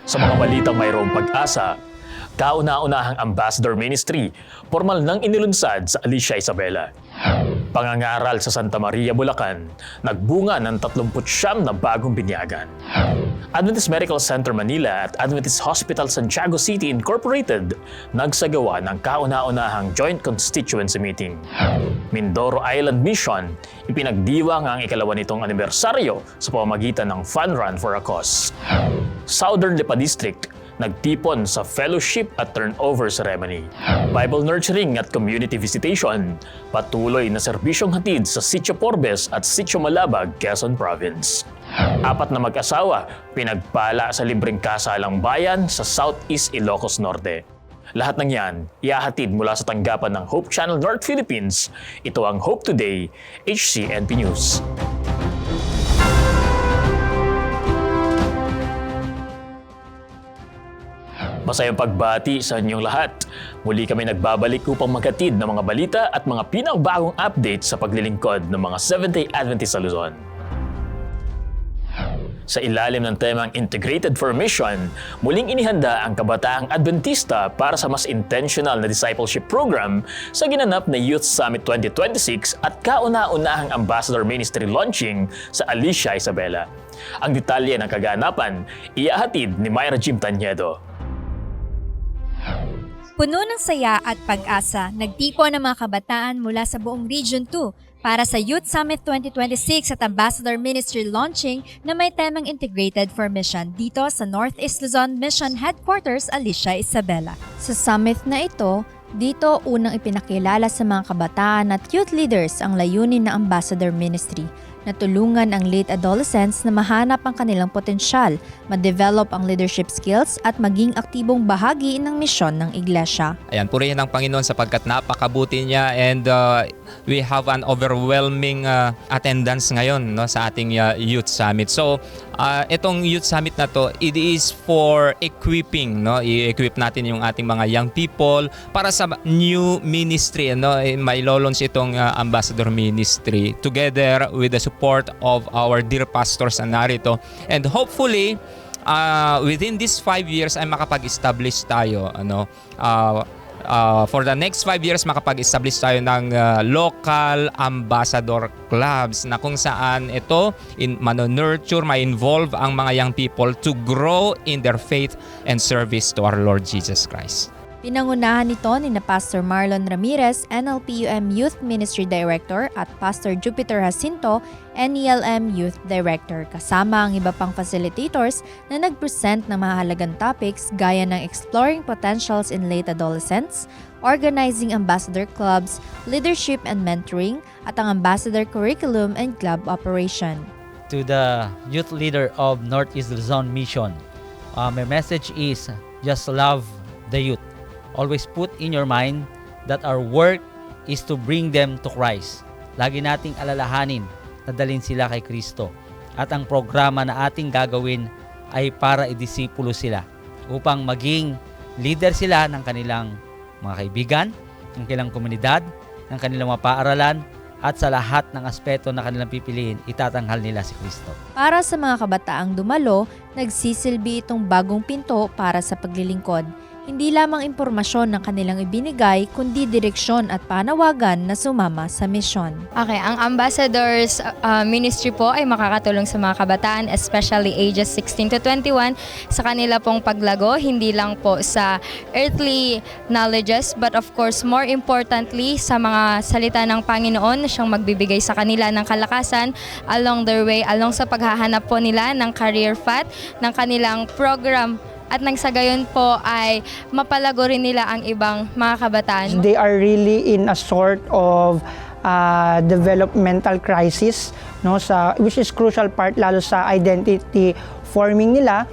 Sa mga balitang mayroong pag-asa, kauna-unahang Ambassador Ministry, formal nang inilunsad sa Alicia Isabela. Pangangaral sa Santa Maria, Bulacan, nagbunga ng 39 na bagong binyagan. Adventist Medical Center Manila at Adventist Hospital Santiago City Incorporated nagsagawa ng kauna-unahang Joint Constituency Meeting. Mindoro Island Mission, ipinagdiwang ang ikalawa nitong anibersaryo sa pamamagitan ng Fun Run for a Cause. Southern Lipa District, nagtipon sa fellowship at turnover ceremony. Bible nurturing at community visitation, patuloy na serbisyong hatid sa Sitio Porbes at Sitio Malabag, Quezon Province. 4 na mag-asawa, pinagpala sa libreng kasalang bayan sa Southeast Ilocos Norte. Lahat ng yan, iahatid mula sa tanggapan ng Hope Channel North Philippines. Ito ang Hope Today, HCNP News. Masayang pagbati sa inyong lahat. Muli kami nagbabalik upang maghatid ng mga balita at mga pinakabagong update sa paglilingkod ng mga Seventh-day Adventist sa Luzon. Sa ilalim ng temang Integrated for Mission, muling inihanda ang Kabataang Adventista para sa mas intentional na discipleship program sa ginanap na Youth Summit 2026 at kauna-unahang Ambassador Ministry launching sa Alicia Isabela. Ang detalye ng kaganapan, iahatid ni Myra Jim Tanyedo. Puno ng saya at pag-asa, nagtipon ang mga kabataan mula sa buong Region 2 para sa Youth Summit 2026 at Ambassador Ministry launching na may temang Integrated for Mission dito sa Northeast Luzon Mission Headquarters, Alicia Isabela. Sa summit na ito, dito unang ipinakilala sa mga kabataan at youth leaders ang layunin ng Ambassador Ministry na tulungan ang late adolescents na mahanap ang kanilang potensyal, ma-develop ang leadership skills at maging aktibong bahagi ng misyon ng iglesia. Ayan, purihin ang Panginoon sapagkat napakabuti niya and we have an overwhelming attendance ngayon no, sa ating Youth Summit. So, itong Youth Summit na to, it is for equipping, no? I-equip natin yung ating mga young people para sa new ministry, no? May launch itong Ambassador Ministry together with the support of our dear pastors na narito. And hopefully, within these 5 years ay makapag-establish tayo, ano? For the next 5 years, makapag-establish tayo ng local ambassador clubs na kung saan ito mano-nurture, ma-involve ang mga young people to grow in their faith and service to our Lord Jesus Christ. Pinangunahan nito ni Pastor Marlon Ramirez, NLPUM Youth Ministry Director at Pastor Jupiter Jacinto, NELM Youth Director, kasama ang iba pang facilitators na nag-present ng mahalagang topics gaya ng exploring potentials in late adolescents, organizing ambassador clubs, leadership and mentoring, at ang ambassador curriculum and club operation. To the youth leader of Northeast Luzon Mission, my message is just love the youth. Always put in your mind that our work is to bring them to Christ. Lagi nating alalahanin na dalhin sila kay Kristo. At ang programa na ating gagawin ay para idisipulo sila upang maging leader sila ng kanilang mga kaibigan, ng kanilang komunidad, ng kanilang mga paaralan, at sa lahat ng aspeto na kanilang pipiliin, itatanghal nila si Kristo. Para sa mga kabataang dumalo, nagsisilbi itong bagong pinto para sa paglilingkod. Hindi lamang impormasyon ng kanilang ibinigay, kundi direksyon at panawagan na sumama sa misyon. Okay, ang Ambassadors Ministry po ay makakatulong sa mga kabataan, especially ages 16 to 21, sa kanila pong paglago, hindi lang po sa earthly knowledges, but of course, more importantly, sa mga salita ng Panginoon na siyang magbibigay sa kanila ng kalakasan along their way, along sa paghahanap po nila ng career path, ng kanilang program, at nang sa gayon po ay mapalago rin nila ang ibang mga kabataan. They are really in a sort of developmental crisis, no, which is crucial part lalo sa identity forming nila,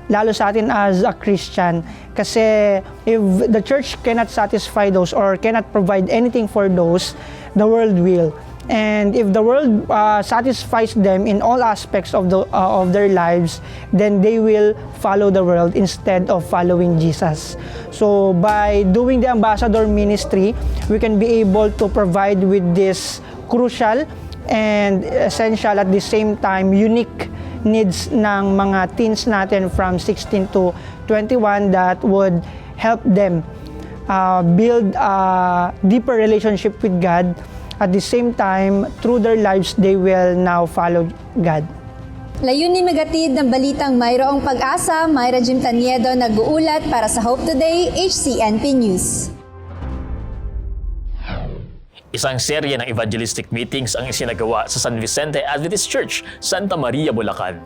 lalo sa atin as a Christian. Kasi if the church cannot satisfy those or cannot provide anything for those, the world will. And if the world satisfies them in all aspects of their lives, then they will follow the world instead of following Jesus. So by doing the ambassador ministry, we can be able to provide with this crucial and essential at the same time unique needs ng mga teens natin from 16 to 21 that would help them build a deeper relationship with God. At the same time, through their lives, they will now follow God. Layunin magatid ng balitang mayroong pag-asa, Myra Jim Taniedo nag-uulat para sa Hope Today, HCNP News. Isang serye ng evangelistic meetings ang isinagawa sa San Vicente Adventist Church, Santa Maria, Bulacan,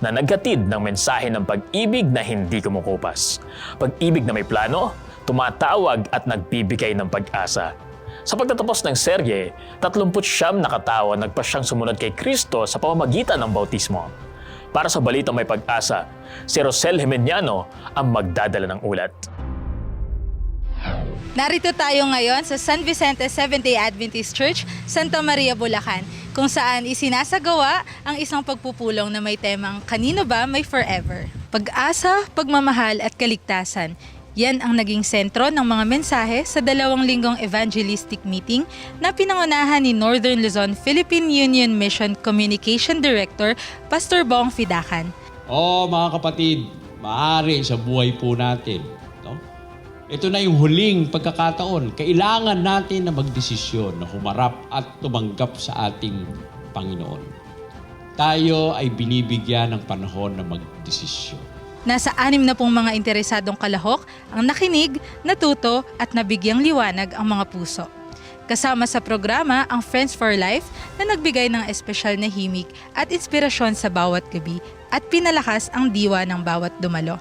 na naghatid ng mensahe ng pag-ibig na hindi kumukupas. Pag-ibig na may plano, tumatawag at nagbibigay ng pag-asa. Sa pagtatapos ng serye, 39 na katao nagpasyang sumunod kay Kristo sa pamamagitan ng bautismo. Para sa Balitang May Pag-asa, si Rosel Jimeniano ang magdadala ng ulat. Narito tayo ngayon sa San Vicente Seventh-day Adventist Church, Santa Maria, Bulacan, kung saan isinasagawa ang isang pagpupulong na may temang Kanino ba may forever? Pag-asa, pagmamahal at kaligtasan. Yan ang naging sentro ng mga mensahe sa 2 linggong evangelistic meeting na pinangunahan ni Northern Luzon Philippine Union Mission Communication Director, Pastor Bong Fidakan. Mga kapatid, maaari sa buhay po natin, no? Ito na yung huling pagkakataon. Kailangan natin na magdesisyon na humarap at tumanggap sa ating Panginoon. Tayo ay binibigyan ng panahon na magdesisyon. Nasa 6 na pong mga interesadong kalahok ang nakinig, natuto at nabigyang liwanag ang mga puso. Kasama sa programa ang Friends for Life na nagbigay ng espesyal na himig at inspirasyon sa bawat gabi at pinalakas ang diwa ng bawat dumalo.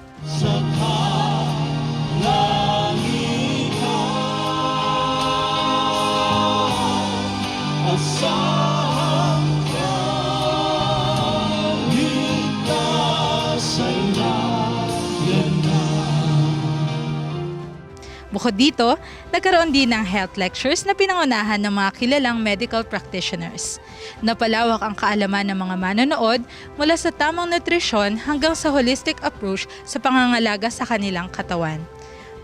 Bukod dito, nagkaroon din ng health lectures na pinangunahan ng mga kilalang medical practitioners. Napalawak ang kaalaman ng mga manonood mula sa tamang nutrisyon hanggang sa holistic approach sa pangangalaga sa kanilang katawan.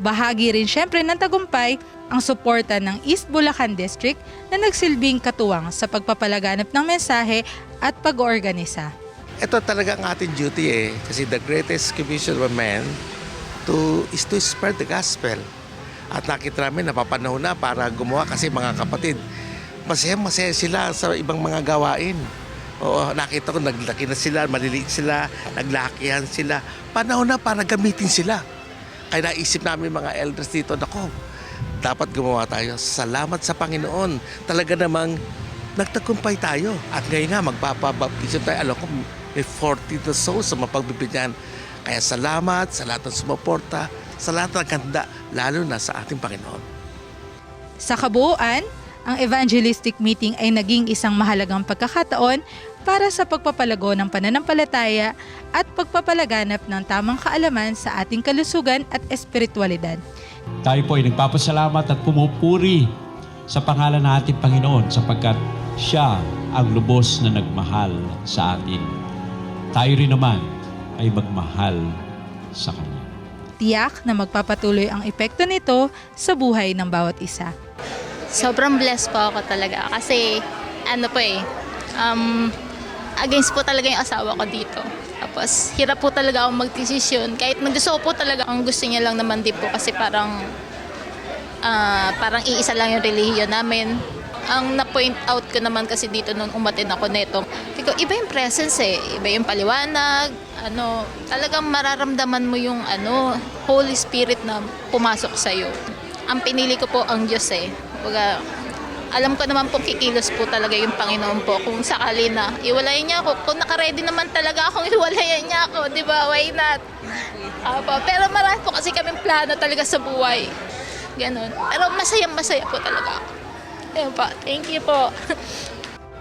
Bahagi rin syempre ng tagumpay ang suporta ng East Bulacan District na nagsilbing katuwang sa pagpapalaganap ng mensahe at pag-oorganisa. Ito talaga ang ating duty kasi the greatest commission of man is to spread the gospel. At nakita namin, napapanahon na para gumawa kasi mga kapatid, masaya sila sa ibang mga gawain. Oo, nakita ko, naglaki na sila, maliliit sila, naglakihan sila. Panahon na para gamitin sila. Kaya naisip namin mga elders dito, nako, dapat gumawa tayo. Salamat sa Panginoon. Talaga namang nagtagumpay tayo. At ngayon nga, magpapabaptism tayo. Alam ko, may 40 na souls sa mapagbibigyan. Kaya salamat sa lahat ng sumuporta, sa lahat ng ganda, lalo na sa ating Panginoon. Sa kabuuan, ang evangelistic meeting ay naging isang mahalagang pagkakataon para sa pagpapalago ng pananampalataya at pagpapalaganap ng tamang kaalaman sa ating kalusugan at espiritualidad. Tayo po ay nagpapasalamat at pumupuri sa pangalan ng ating Panginoon sapagkat siya ang lubos na nagmahal sa atin. Tayo rin naman ay magmahal sa Kanya. Tiyak na magpapatuloy ang epekto nito sa buhay ng bawat isa. Sobrang blessed po ako talaga kasi against po talaga yung asawa ko dito. Tapos hirap po talaga akong magdesisyon kahit gusto ko po talaga ang gusto niya lang naman din po kasi parang iisa lang yung relihiyon namin. Ang na-point out ko naman kasi dito nung umatin ako neto, iba yung presence iba yung paliwanag, talagang mararamdaman mo yung Holy Spirit na pumasok sa'yo. Ang pinili ko po ang Diyos alam ko naman po kikilos po talaga yung Panginoon po kung sakali na iwalayan niya ako. Kung nakaready naman talaga akong iwalayan niya ako, di ba? Why not? Pero marami po kasi kaming plano talaga sa buhay. Ganon. Pero masaya po talaga ako. Thank you po.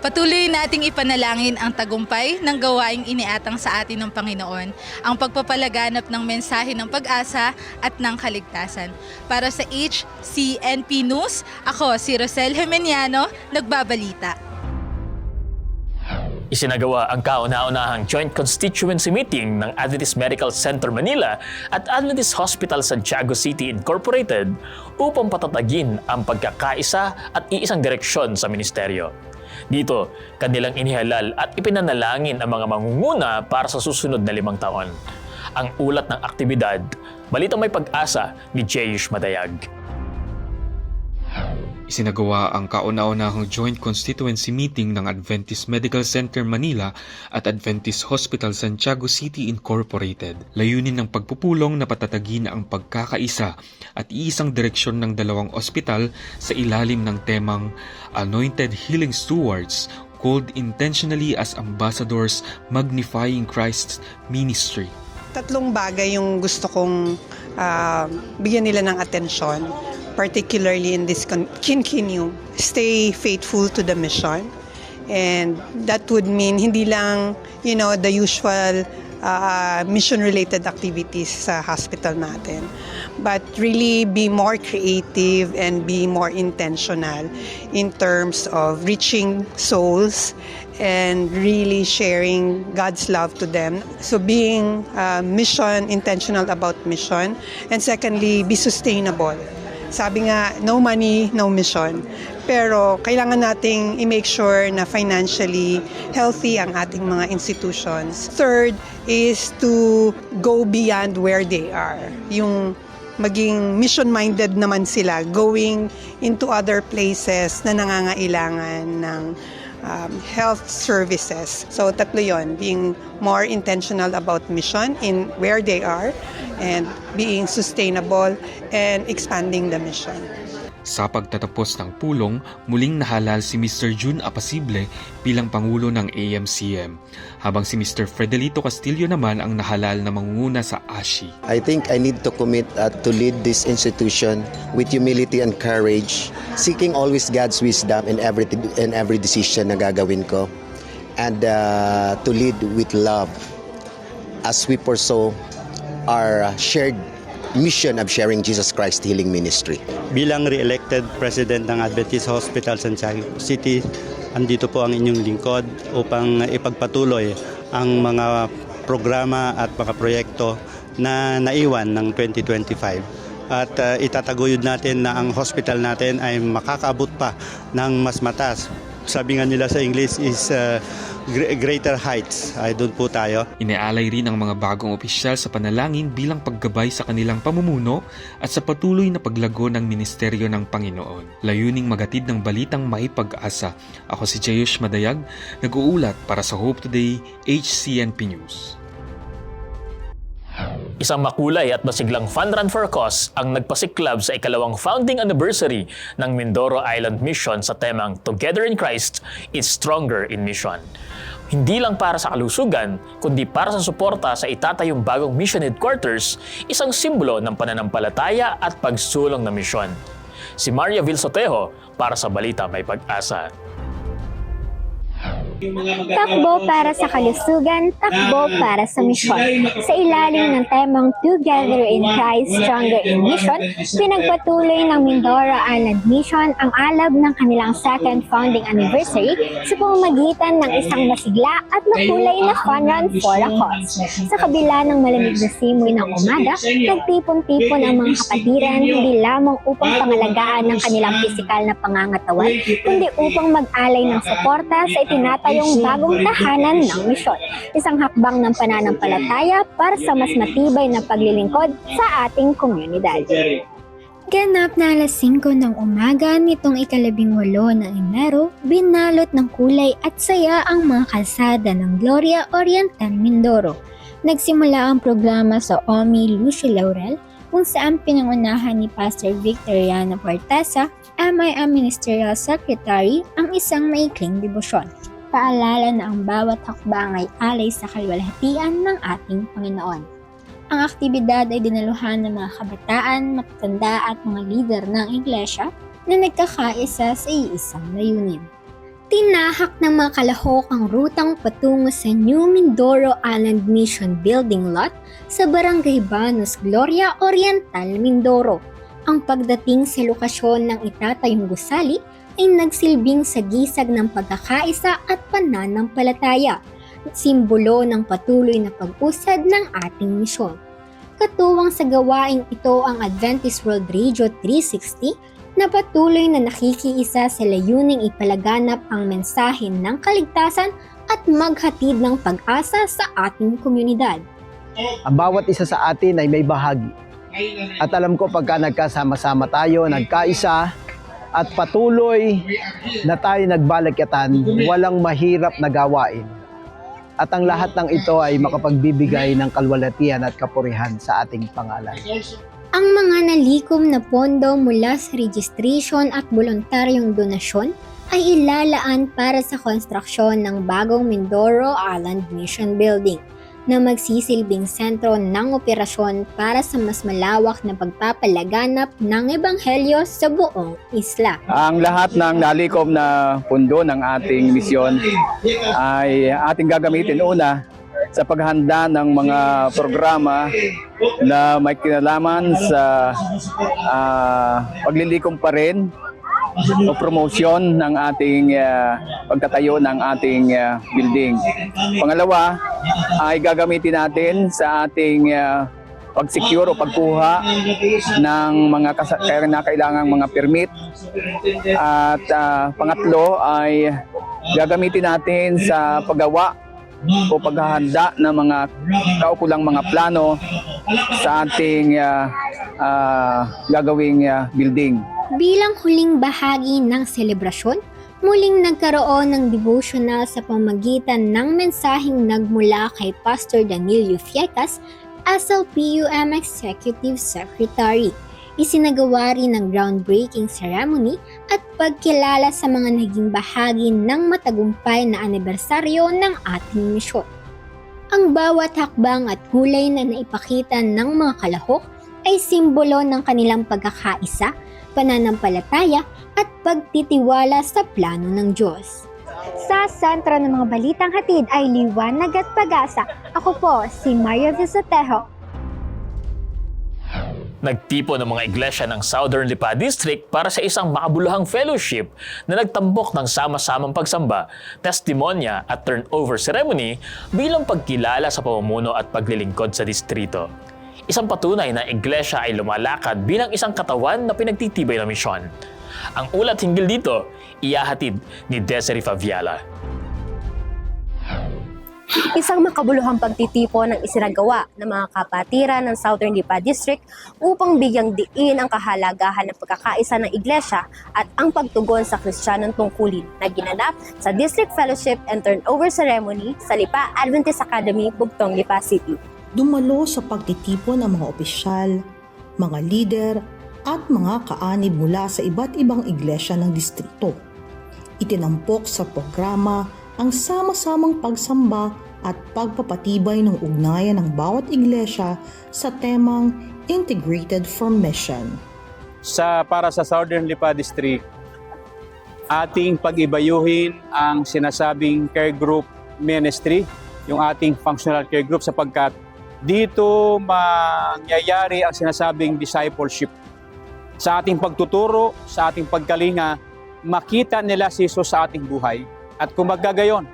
Patuloy nating ipanalangin ang tagumpay ng gawaing iniatang sa atin ng Panginoon, ang pagpapalaganap ng mensahe ng pag-asa at ng kaligtasan. Para sa HCNP News, ako si Rosel Jimeniano, nagbabalita. Isinagawa ang kauna-unahang joint constituency meeting ng Adventist Medical Center Manila at Adventist Hospital Santiago City Incorporated upang patatagin ang pagkakaisa at iisang direksyon sa ministeryo. Dito, kanilang inihalal at ipinanalangin ang mga mangunguna para sa susunod na 5 taon. Ang ulat ng aktibidad, Balitang May Pag-asa ni Jeyush Madayag. Isinagawa ang kauna-unahang joint constituency meeting ng Adventist Medical Center Manila at Adventist Hospital Santiago City Incorporated. Layunin ng pagpupulong na patatagin ang pagkakaisa at iisang direksyon ng dalawang ospital sa ilalim ng temang Anointed Healing Stewards, called intentionally as Ambassadors Magnifying Christ's Ministry. 3 bagay yung gusto kong bigyan nila ng atensyon, particularly in this continue. Stay faithful to the mission. And that would mean hindi lang, the usual mission-related activities sa hospital natin, but really be more creative and be more intentional in terms of reaching souls and really sharing God's love to them. So being intentional about mission. And secondly, be sustainable. Sabi nga, no money, no mission. Pero kailangan nating i-make sure na financially healthy ang ating mga institutions. Third is to go beyond where they are. Yung maging mission-minded naman sila, going into other places na nangangailangan ng health services. So 3 yon, being more intentional about mission in where they are and being sustainable and expanding the mission. Sa pagtatapos ng pulong, muling nahalal si Mr. June Apasible bilang Pangulo ng AMCM, habang si Mr. Fredelito Castillo naman ang nahalal na mangunguna sa ASHI. I think I need to commit to lead this institution with humility and courage, seeking always God's wisdom in every decision na gagawin ko, and to lead with love as we pursue our shared mission of sharing Jesus Christ Healing Ministry. Bilang re-elected President ng Adventist Hospital Santiago City, andito po ang inyong lingkod upang ipagpatuloy ang mga programa at mga proyekto na naiwan ng 2025. At itataguyod natin na ang hospital natin ay makakaabot pa ng mas mataas. Sabi nga nila sa English is greater heights. Ay doon po tayo. Inialay rin ang mga bagong opisyal sa panalangin bilang paggabay sa kanilang pamumuno at sa patuloy na paglago ng ministeryo ng Panginoon. Layuning magatid ng balitang may pag-asa. Ako si Jeyush Madayag, nag-uulat para sa Hope Today, HCNP News. Isang makulay at masiglang fun run for a cause ang nagpasiklab sa ikalawang founding anniversary ng Mindoro Island Mission sa temang Together in Christ is Stronger in Mission. Hindi lang para sa kalusugan, kundi para sa suporta sa itatayong bagong mission headquarters, isang simbolo ng pananampalataya at pagsulong ng misyon. Si Maria Vilsotejo para sa Balita May Pag-asa. Takbo para sa kalusugan, takbo para sa misyon. Sa ilalim ng temang Together in Christ, Stronger in Mission, pinagpatuloy ng Mindoro Island Mission ang alab ng kanilang second founding anniversary sa pamamagitan ng isang masigla at makulay na fun run for a cause. Sa kabila ng malamig na simoy ng umaga, nagtipon-tipon ang mga kapatiran hindi lamang upang pangalagaan ng kanilang pisikal na pangangatawan, kundi upang mag-alay ng suporta sa itinatayong bagong tahanan ng misyon. Isang hakbang ng pananampalataya para sa mas matibay na paglilingkod sa ating komunidad. Ganap na alas 5 ng umaga nitong ika-18 ng Enero, binalot ng kulay at saya ang mga kalsada ng Gloria Oriental Mindoro. Nagsimula ang programa sa OMI Lucio Laurel, kung saan pinangunahan ni Pastor Victoriano Portesa, MIM Ministerial Secretary, ang isang maikling debosyon. Paalala na ang bawat hakbang ay alay sa kalwalhatian ng ating Panginoon. Ang aktibidad ay dinaluhan ng mga kabataan, matatanda at mga lider ng iglesia na nagkakaisa sa iisang layunin. Tinahak ng mga kalahok ang rutang patungo sa New Mindoro Island Mission Building Lot sa Barangay Banos, Gloria Oriental, Mindoro. Ang pagdating sa lokasyon ng itatayong gusali ay nagsilbing sagisag ng pagkakaisa at pananampalataya, simbolo ng patuloy na pag-usad ng ating misyon. Katuwang sa gawaing ito ang Adventist World Radio 360 na patuloy na nakikiisa sa layuning ipalaganap ang mensahe ng kaligtasan at maghatid ng pag-asa sa ating komunidad. Ang bawat isa sa atin ay may bahagi. At alam ko pagka nagkasama-sama tayo, nagkaisa, at patuloy na tayo nagbalakatan, walang mahirap na gawain. At ang lahat ng ito ay makapagbibigay ng kalwalatian at kapurihan sa ating pangalan. Ang mga nalikom na pondo mula sa registration at voluntaryong donasyon ay ilalaan para sa konstruksyon ng bagong Mindoro Island Mission Building na magsisilbing sentro ng operasyon para sa mas malawak na pagpapalaganap ng ebanghelyo sa buong isla. Ang lahat ng nalikom na pundo ng ating misyon ay ating gagamitin una sa paghanda ng mga programa na may kinalaman sa paglilikom pa rin o promosyon ng ating pagtatayo ng ating building. Pangalawa ay gagamitin natin sa ating pag-secure o pagkuha ng mga kailangang mga permit. At pangatlo ay gagamitin natin sa paggawa o paghahanda ng mga kaukulang mga plano sa ating gagawing building. Bilang huling bahagi ng selebrasyon, muling nagkaroon ng devotional sa pamagitan ng mensaheng nagmula kay Pastor Danilo Fiecas, SLPUM Executive Secretary. Isinagawa rin ng groundbreaking ceremony at pagkilala sa mga naging bahagi ng matagumpay na anibersaryo ng ating misyon. Ang bawat hakbang at kulay na naipakita ng mga kalahok ay simbolo ng kanilang pagkakaisa, pananampalataya at pagtitiwala sa plano ng Diyos. Sa sentro ng mga balitang hatid ay liwanag at pag-asa. Ako po si Maria Visatejo. Nagtipon ng mga iglesia ng Southern Lipa District para sa isang makabuluhang fellowship na nagtambok ng sama-samang pagsamba, testimonya at turnover ceremony bilang pagkilala sa pamumuno at paglilingkod sa distrito. Isang patunay na iglesia ay lumalakad bilang isang katawan na pinagtitibay ng misyon. Ang ulat hinggil dito, iyahatid ni Desiree Faviala. Isang makabuluhang pagtitipon ng isinagawa ng mga kapatiran ng Southern Lipa District upang bigyang diin ang kahalagahan ng pagkakaisa ng iglesia at ang pagtugon sa Kristiyanong tungkulin na ginanap sa District Fellowship and Turnover Ceremony sa Lipa Adventist Academy, Bugtong, Lipa City. Dumalo sa pagtitipon ang mga opisyal, mga lider at mga kaanib mula sa iba't ibang iglesia ng distrito. Itinampok sa programa ang sama-samang pagsamba at pagpapatibay ng ugnayan ng bawat iglesia sa temang Integrated for Mission. Para sa Southern Lipa District, ating pag-ibayuhin ang sinasabing care group ministry, yung ating functional care group, sapagkat dito mangyayari ang sinasabing discipleship. Sa ating pagtuturo, sa ating pagkalinga, makita nila si Jesus sa ating buhay. At kung magagayon,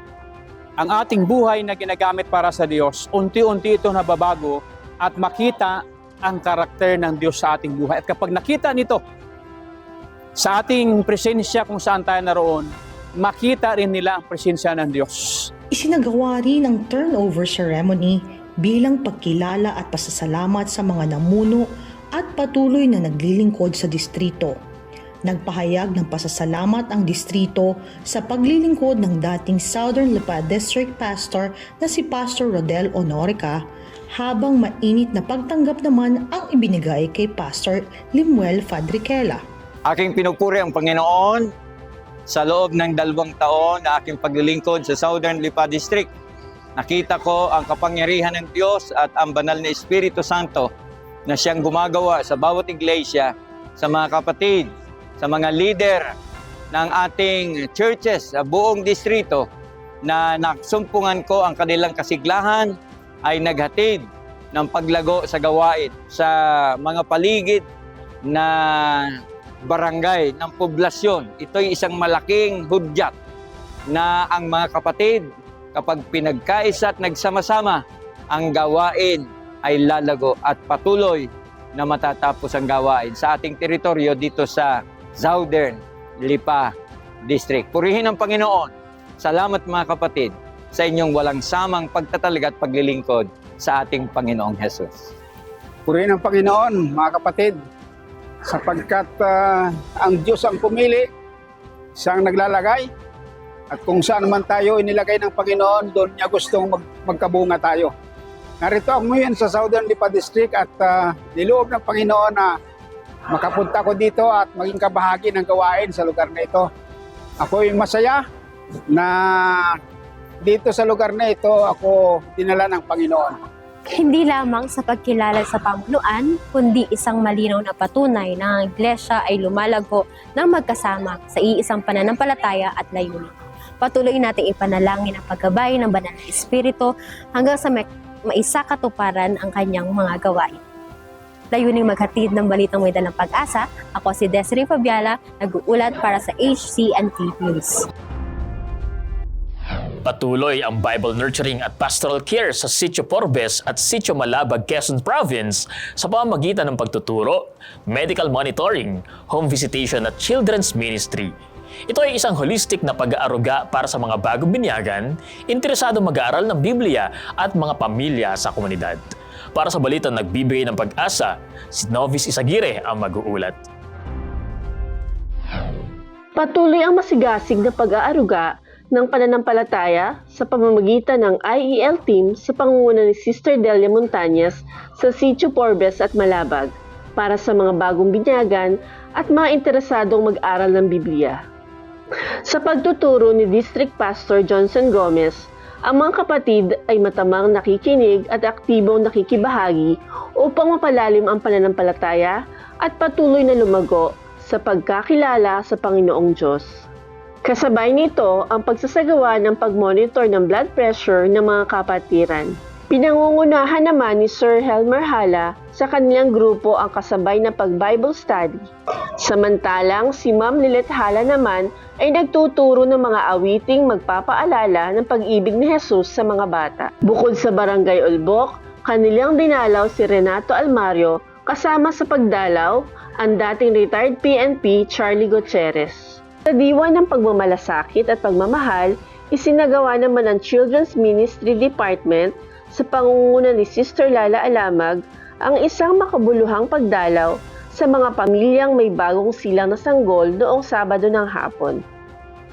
ang ating buhay na ginagamit para sa Diyos, unti-unti ito nababago at makita ang karakter ng Diyos sa ating buhay. At kapag nakita nito sa ating presensya kung saan tayo naroon, makita rin nila ang presensya ng Diyos. Isinagawa rin ang turnover ceremony bilang pagkilala at pasasalamat sa mga namuno at patuloy na naglilingkod sa distrito. Nagpahayag ng pasasalamat ang distrito sa paglilingkod ng dating Southern Lipa District Pastor na si Pastor Rodel Honorica, habang mainit na pagtanggap naman ang ibinigay kay Pastor Limuel Fadriquela. Aking pinupuri ang Panginoon sa loob ng 2 taon na aking paglilingkod sa Southern Lipa District. Nakita ko ang kapangyarihan ng Diyos at ang banal na Espiritu Santo na siyang gumagawa sa bawat iglesia, sa mga kapatid, sa mga leader ng ating churches sa buong distrito na naksumpungan ko ang kanilang kasiglahan ay naghatid ng paglago sa gawain sa mga paligid na barangay ng poblasyon. Ito'y isang malaking hudyat na ang mga kapatid, kapag pinagkaisa at nagsama-sama, ang gawain ay lalago at patuloy na matatapos ang gawain sa ating teritoryo dito sa Southern Lipa District. Purihin ang Panginoon. Salamat mga kapatid sa inyong walang samang pagtatalag at paglilingkod sa ating Panginoong Hesus. Purihin ang Panginoon, mga kapatid, sapagkat ang Diyos ang pumili, siyang naglalagay, at kung saan man tayo inilagay ng Panginoon, doon niya gustong magkabunga tayo. Narito ako ngayon sa Southern Lipa District at niloob ng Panginoon na makapunta ko dito at maging kabahagi ng gawain sa lugar na ito. Ako'y masaya na dito sa lugar na ito ako dinala ng Panginoon. Hindi lamang sa pagkilala sa pamunuan, kundi isang malinaw na patunay na ang iglesia ay lumalago ng magkasama sa iisang pananampalataya at layunin. Patuloy natin ipanalangin ang paggabay ng Banal na Espiritu hanggang sa maisakatuparan ang kanyang mga gawain. Layuning maghatid ng balitang may dalang pag-asa, ako si Desiree Fabiala, nag-uulat para sa HCNT News. Patuloy ang Bible nurturing at pastoral care sa Sitio Porbes at Sitio Malabag, Quezon Province sa pamamagitan ng pagtuturo, medical monitoring, home visitation at children's ministry. Ito ay isang holistic na pag-aaruga para sa mga bagong binyagan, interesado mag-aaral ng Biblia at mga pamilya sa komunidad. Para sa balitang nagbibigay ng pag-asa, si Novis Isagire ang mag-uulat. Patuloy ang masigasig na pag-aaruga ng pananampalataya sa pamamagitan ng IEL team sa pangunguna ni Sister Delia Montañez sa Sitio Porbes at Malabag para sa mga bagong binyagan at mga interesadong mag-aral ng Biblia. Sa pagtuturo ni District Pastor Johnson Gomez, ang mga kapatid ay matamang nakikinig at aktibong nakikibahagi upang mapalalim ang pananampalataya at patuloy na lumago sa pagkakilala sa Panginoong Diyos. Kasabay nito ang pagsasagawa ng pagmonitor ng blood pressure ng mga kapatiran. Pinangungunahan naman ni Sir Helmer Hala sa kanilang grupo ang kasabay na pag-Bible study. Samantalang si Ma'am Lilet Hala naman ay nagtuturo ng mga awiting magpapaalala ng pag-ibig ni Jesus sa mga bata. Bukod sa Barangay Olbok, kanilang dinalaw si Renato Almario kasama sa pagdalaw ang dating retired PNP Charlie Gutierrez. Sa diwa ng pagmamalasakit at pagmamahal, isinagawa naman ng Children's Ministry Department sa pangunguna ni Sister Lala Alamag ang isang makabuluhang pagdalaw sa mga pamilyang may bagong silang na sanggol noong Sabado ng hapon.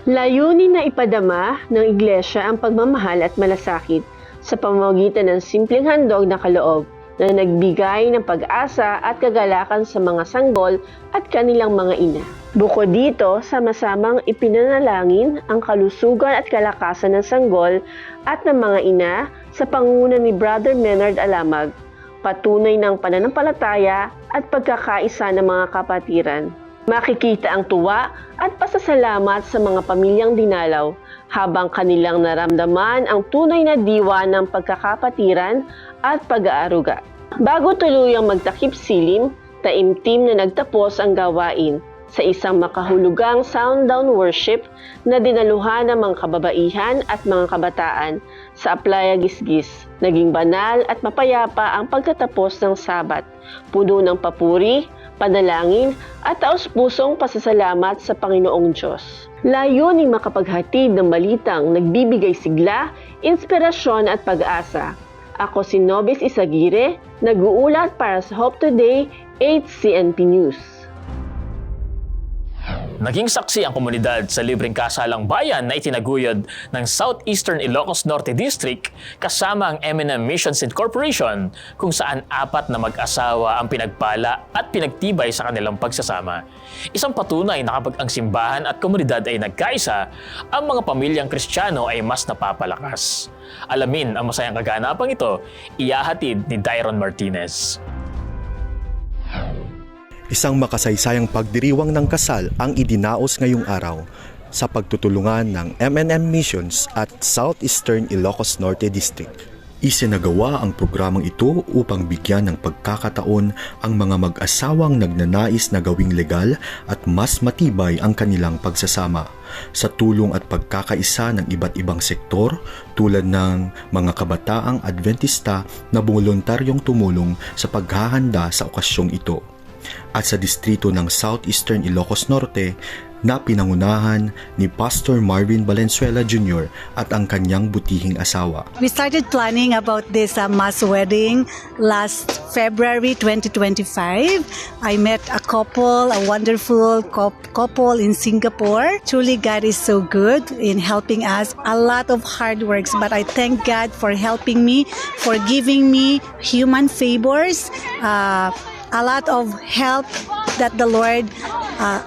Layunin na ipadama ng Iglesia ang pagmamahal at malasakit sa pamamagitan ng simpleng handog na kaloob na nagbigay ng pag-asa at kagalakan sa mga sanggol at kanilang mga ina. Bukod dito, sama-samang ipinanalangin ang kalusugan at kalakasan ng sanggol at ng mga ina sa pangunguna ni Brother Menard Alamag, patunay ng pananampalataya at pagkakaisa ng mga kapatiran. Makikita ang tuwa at pasasalamat sa mga pamilyang dinalaw habang kanilang naramdaman ang tunay na diwa ng pagkakapatiran at pag-aaruga. Bago tuluyang magtakip silim, taimtim na nagtapos ang gawain sa isang makahulugang sound down worship na dinaluhan ng mga kababaihan at mga kabataan sa Aplaya Gisgis. Naging banal at mapayapa ang pagtatapos ng Sabat, puno ng papuri, panalangin at taos-pusong pasasalamat sa Panginoong Diyos. Layuning makapaghatid ng balitang nagbibigay sigla, inspirasyon at pag-asa. Ako si Novis Isagire, nag-uulat para sa Hope Today, HCNP News. Naging saksi ang komunidad sa libreng kasalang bayan na itinaguyod ng Southeastern Ilocos Norte District kasama ang M&M Missions Incorporation kung saan 4 na mag-asawa ang pinagpala at pinagtibay sa kanilang pagsasama. Isang patunay na kapag ang simbahan at komunidad ay nagkaisa, ang mga pamilyang Kristiyano ay mas napapalakas. Alamin ang masayang kaganapang ito, iyahatid ni Dairon Martinez. Isang makasaysayang pagdiriwang ng kasal ang idinaos ngayong araw sa pagtutulungan ng M&M Missions at Southeastern Ilocos Norte District. Isinagawa ang programang ito upang bigyan ng pagkakataon ang mga mag-asawang nagnanais na gawing legal at mas matibay ang kanilang pagsasama sa tulong at pagkakaisa ng iba't ibang sektor tulad ng mga kabataang Adventista na voluntaryong tumulong sa paghahanda sa okasyong ito. at sa distrito ng Southeastern Ilocos Norte na pinangunahan ni Pastor Marvin Valenzuela Jr. at ang kanyang butihing asawa. We started planning about this mass wedding last February 2025. I met a couple, a wonderful couple in Singapore. Truly, God is so good in helping us. A lot of hard works, but I thank God for helping me, for giving me human favors, a lot of help that the Lord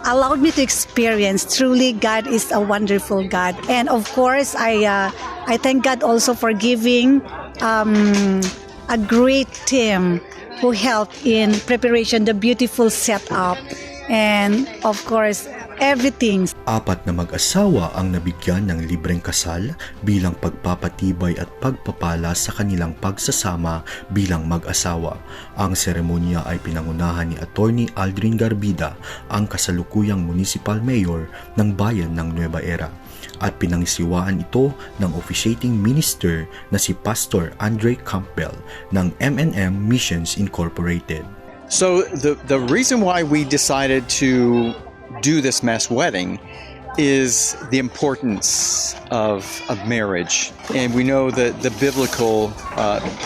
allowed me to experience. Truly, God is a wonderful God. And of course, I thank God also for giving a great team who helped in preparation, the beautiful setup, and of course, everything. 4 na mag-asawa ang nabigyan ng libreng kasal bilang pagpapatibay at pagpapala sa kanilang pagsasama bilang mag-asawa. Ang seremonya ay pinangunahan ni Attorney Aldrin Garbida, ang kasalukuyang municipal mayor ng bayan ng Nueva Era, at pinangisiwaan ito ng officiating minister na si Pastor Andre Campbell ng M&M Missions Incorporated. So the reason why we decided to do this mass wedding is the importance of marriage. And we know that the biblical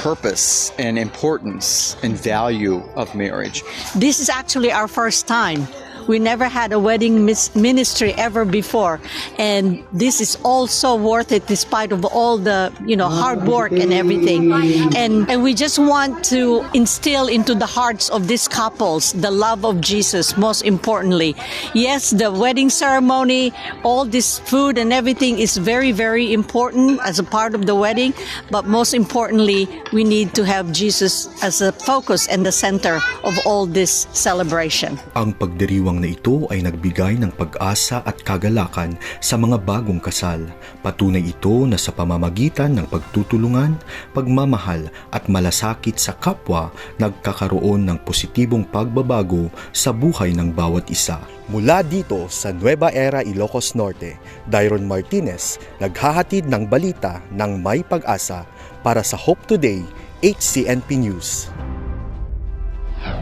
purpose and importance and value of marriage. This is actually our first time. We never had a wedding ministry ever before, and this is also worth it despite of all the hard work and everything. And we just want to instill into the hearts of these couples the love of Jesus. Most importantly, yes, the wedding ceremony, all this food and everything is very, very important as a part of the wedding. But most importantly, we need to have Jesus as a focus and the center of all this celebration. Ang pagdiriwang na ito ay nagbigay ng pag-asa at kagalakan sa mga bagong kasal. Patunay ito na sa pamamagitan ng pagtutulungan, pagmamahal at malasakit sa kapwa, nagkakaroon ng positibong pagbabago sa buhay ng bawat isa. Mula dito sa Nueva Era, Ilocos Norte, Dairon Martinez, naghahatid ng balita ng may pag-asa para sa Hope Today, HCNP News.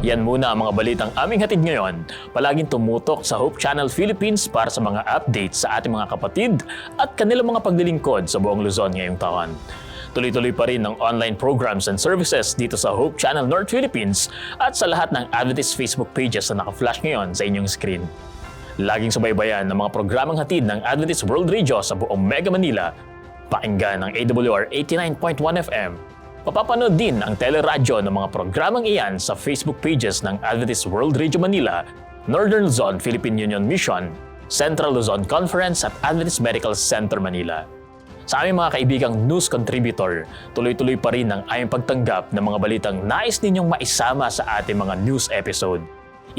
Yan muna ang mga balitang aming hatid ngayon. Palaging tumutok sa Hope Channel Philippines para sa mga updates sa ating mga kapatid at kanilang mga paglilingkod sa buong Luzon ngayong taon. Tuloy-tuloy pa rin ang online programs and services dito sa Hope Channel North Philippines at sa lahat ng Adventist Facebook pages na naka-flash ngayon sa inyong screen. Laging subaybayan ng mga programang hatid ng Adventist World Radio sa buong Mega Manila. Pakinggan ang AWR 89.1 FM. Mapapanood din ang teleradyo ng mga programang iyan sa Facebook pages ng Adventist World Radio Manila, Northern Luzon Philippine Union Mission, Central Luzon Conference at Adventist Medical Center Manila. Sa aming mga kaibigang news contributor, tuloy-tuloy pa rin ang aming pagtanggap ng mga balitang nais ninyong maisama sa ating mga news episode.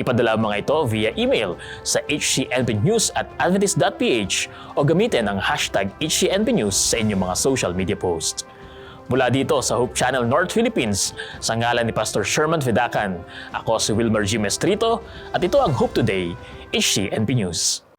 Ipadala mga ito via email sa hcnbnews@adventist.ph o gamitin ang hashtag HCNBnews sa inyong mga social media posts. Mula dito sa Hope Channel North Philippines, sa ngalan ni Pastor Sherman Fedacan, ako si Wilmer G. Mestrito at ito ang Hope Today, HCNP News.